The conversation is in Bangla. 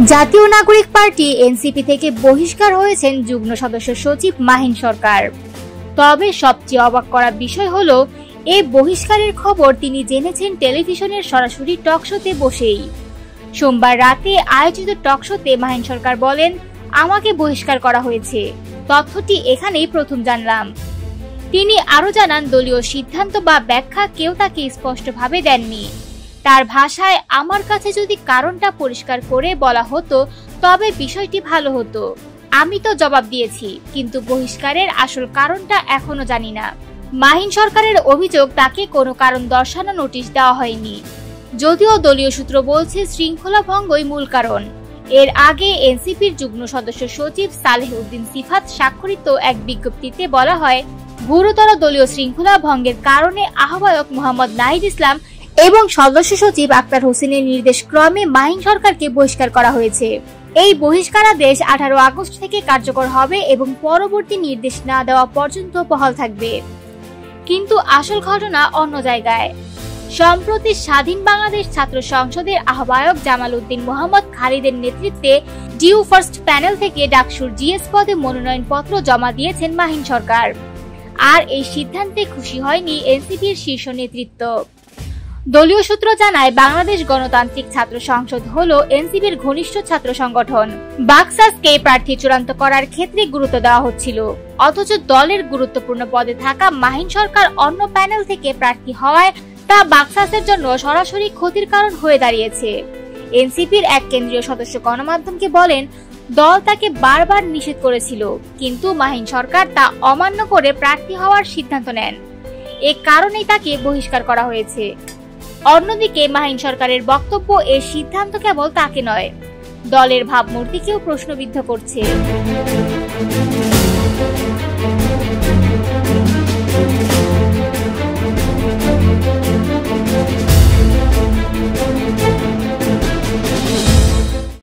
জাতীয় নাগরিক পার্টি এনসিপি থেকে বহিষ্কার হয়েছেন যুগ্ম সদস্য সচিব মাহিন সরকার। তবে সবচেয়ে অবাক করা বিষয় হলো এই বহিষ্কারের খবর তিনি জেনেছেন টেলিভিশনের সরাসরি টকশোতে বসেই। সোমবার রাতে আয়োজিত টকশোতে মাহিন সরকার বলেন, আমাকে বহিষ্কার করা হয়েছে, তথ্যটি এখানেই প্রথম জানলাম। তিনি আরো জানান, দলীয় সিদ্ধান্ত বা ব্যাখ্যা কেউ তাকে স্পষ্টভাবে দেননি। তার ভাষায়, আমার কাছে যদি কারণটা পরিষ্কার করে বলা হতো তবে বিষয়টি ভালো হতো। আমি তো জবাব দিয়েছি, কিন্তু বহিষ্কারের আসল কারণটা এখনো জানি না। মাহিন সরকারের অভিযোগ, তাকে কোনো কারণ দর্শানো নোটিশ দেওয়া হয়নি, যদিও দলীয় সূত্র বলছে শৃঙ্খলা ভঙ্গই মূল কারণ। এর আগে এনসিপির যুগ্ম সদস্য সচিব সালেহ উদ্দিন সিফাত স্বাক্ষরিত এক বিজ্ঞপ্তিতে বলা হয়, গুরুতর দলীয় শৃঙ্খলা ভঙ্গের কারণে আহ্বায়ক মোহাম্মদ নাহিদ ইসলাম এবং সদস্য সচিব আক্তার হোসেনের নির্দেশ ক্রমে মাহিন সরকারকে বহিষ্কার করা হয়েছে। এই বহিষ্কারাদেশ 18 আগস্ট থেকে কার্যকর হবে এবং পরবর্তী নির্দেশ না দেওয়া পর্যন্ত বহাল থাকবে। কিন্তু আসল ঘটনা অন্য জায়গায়। সম্প্রতি স্বাধীন বাংলাদেশ ছাত্র সংসদের আহ্বায়ক জামাল উদ্দিন মোহাম্মদ খালিদের নেতৃত্বে ডিউ ফার্স্ট প্যানেল থেকে ডাকসুর জিএস পদে মনোনয়নপত্র জমা দিয়েছেন মাহিন সরকার। আর এই সিদ্ধান্তে খুশি হয়নি এনসিপির শীর্ষ নেতৃত্ব। দলীয় সূত্র জানায়, বাংলাদেশ গণতান্ত্রিক ছাত্র সংসদ হলো এনসিপির ঘনিষ্ঠ ছাত্র সংগঠন। বাকসাসকে প্রার্থী চূড়ান্ত করার ক্ষেত্রে গুরুত্ব দেওয়া হচ্ছিল, অথচ দলের গুরুত্বপূর্ণ পদে থাকা মাহিন সরকার অন্য প্যানেল থেকে প্রার্থী হওয়ায় তা বাকসাসের জন্য সরাসরি ক্ষতির কারণ হয়ে দাঁড়িয়েছে। এনসিপির এক কেন্দ্রীয় সদস্য গণমাধ্যমকে বলেন, দল তাকে বারবার নিষেধ করেছিল, কিন্তু মাহিন সরকার তা অমান্য করে প্রার্থী হওয়ার সিদ্ধান্ত নেন। এ কারণেই তাকে বহিষ্কার করা হয়েছে। অন্যদিকে মাহিন সরকারের বক্তব্য, এর সিদ্ধান্ত কেবল তাকে নয়, দলের ভাবমূর্তিকেও প্রশ্নবিদ্ধ করছে।